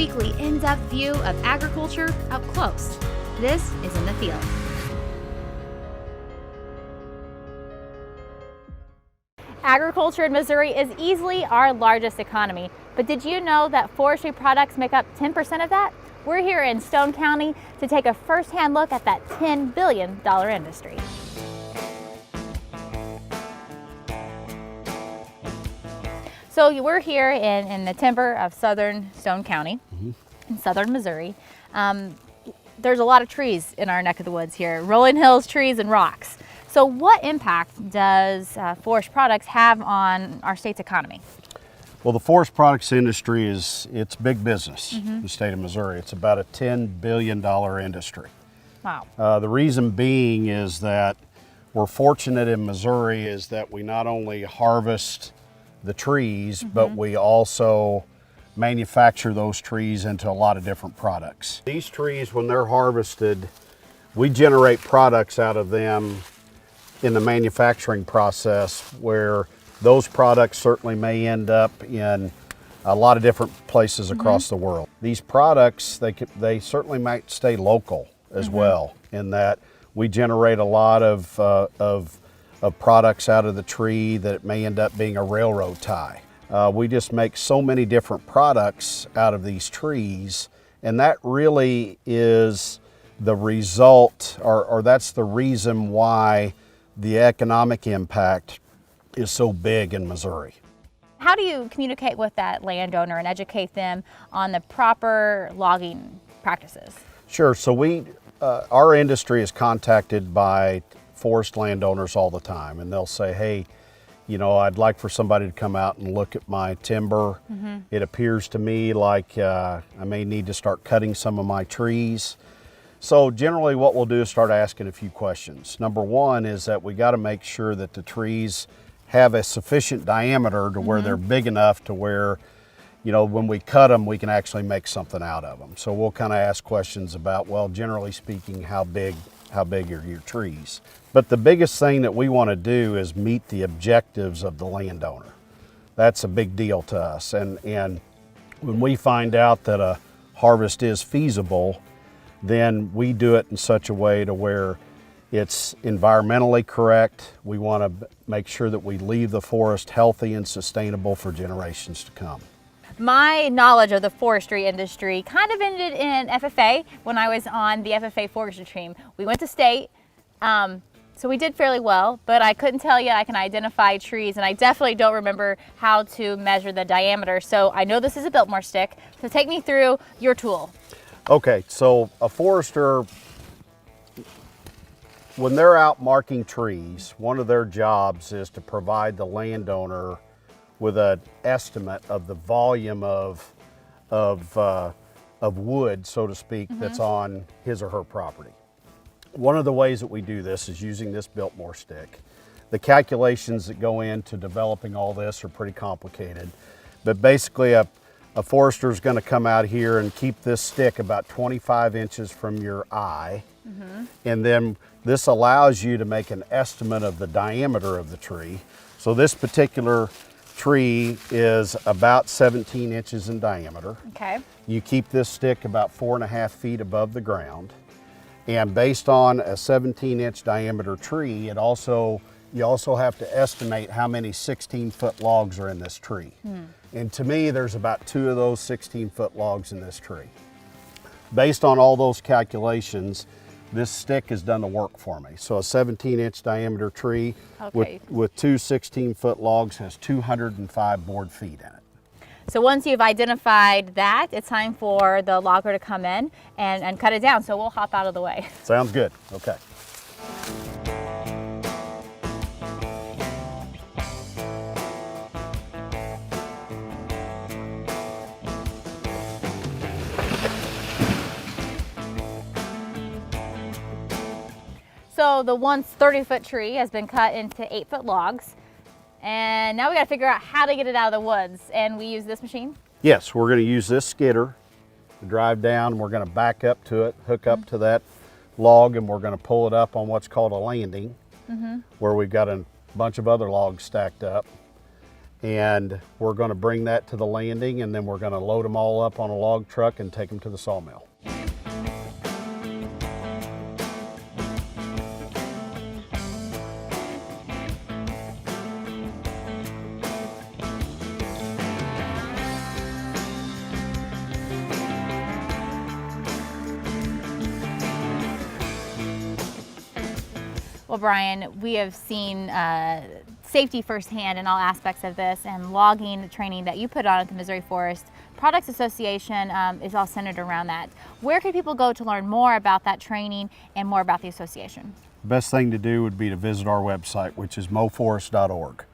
weekly in-depth view of agriculture up close. This is In the Field. Agriculture in Missouri is easily our largest economy, but did you know that forestry products make up 10% of that? We're here in Stone County to take a first-hand look at that $10 billion industry. So we're here in the timber of southern Stone County, in southern Missouri. There's a lot of trees in our neck of the woods here, rolling hills, trees, and rocks. So what impact does forest products have on our state's economy? Well, the forest products industry it's big business in the state of Missouri. It's about a $10 billion industry. Wow. The reason being is that we're fortunate in Missouri is that we not only harvest the trees, but we also manufacture those trees into a lot of different products. These trees, when they're harvested, we generate products out of them in the manufacturing process where those products certainly may end up in a lot of different places across the world. These products, they certainly might stay local as well, in that we generate a lot of products out of the tree that may end up being a railroad tie. We just make so many different products out of these trees, and that really is the result, or that's the reason why the economic impact is so big in Missouri. How do you communicate with that landowner and educate them on the proper logging practices? Sure, so our industry is contacted by forest landowners all the time, and they'll say, hey, you know, I'd like for somebody to come out and look at my timber. It appears to me like I may need to start cutting some of my trees. So generally what we'll do is start asking a few questions. Number one is that we got to make sure that the trees have a sufficient diameter to where they're big enough to where, you know, when we cut them, we can actually make something out of them. So we'll kind of ask questions about, well, generally speaking, how big are your trees? But the biggest thing that we want to do is meet the objectives of the landowner. That's a big deal to us. And when we find out that a harvest is feasible, then we do it in such a way to where it's environmentally correct. We want to make sure that we leave the forest healthy and sustainable for generations to come. My knowledge of the forestry industry kind of ended in FFA when I was on the FFA forestry team. We went to state, so we did fairly well, but I couldn't tell you I can identify trees, and I definitely don't remember how to measure the diameter. So I know this is a Biltmore stick, so take me through your tool. Okay, so a forester, when they're out marking trees, one of their jobs is to provide the landowner with an estimate of the volume of wood, so to speak, that's on his or her property. One of the ways that we do this is using this Biltmore stick. The calculations that go into developing all this are pretty complicated, but basically a forester is going to come out here and keep this stick about 25 inches from your eye, and then this allows you to make an estimate of the diameter of the tree. So this particular tree is about 17 inches in diameter. Okay. You keep this stick about 4.5 feet above the ground, and based on a 17-inch diameter tree, you also have to estimate how many 16-foot logs are in this tree. And to me, there's about 2 of those 16-foot logs in this tree. Based on all those calculations, this stick has done the work for me. So a 17-inch diameter tree with 2 16-foot logs has 205 board feet in it. So once you've identified that, it's time for the logger to come in and cut it down. So we'll hop out of the way. Sounds good. Okay. So the once 30-foot tree has been cut into 8-foot logs. And now we got to figure out how to get it out of the woods. And we use this machine? Yes, we're going to use this skidder to drive down. We're going to back up to it, hook up to that log, and we're going to pull it up on what's called a landing, where we've got a bunch of other logs stacked up. and we're going to bring that to the landing, and then we're going to load them all up on a log truck and take them to the sawmill. Well, Brian, we have seen safety firsthand in all aspects of this, and logging training that you put on at the Missouri Forest Products Association is all centered around that. Where can people go to learn more about that training and more about the association? The best thing to do would be to visit our website, which is moforest.org.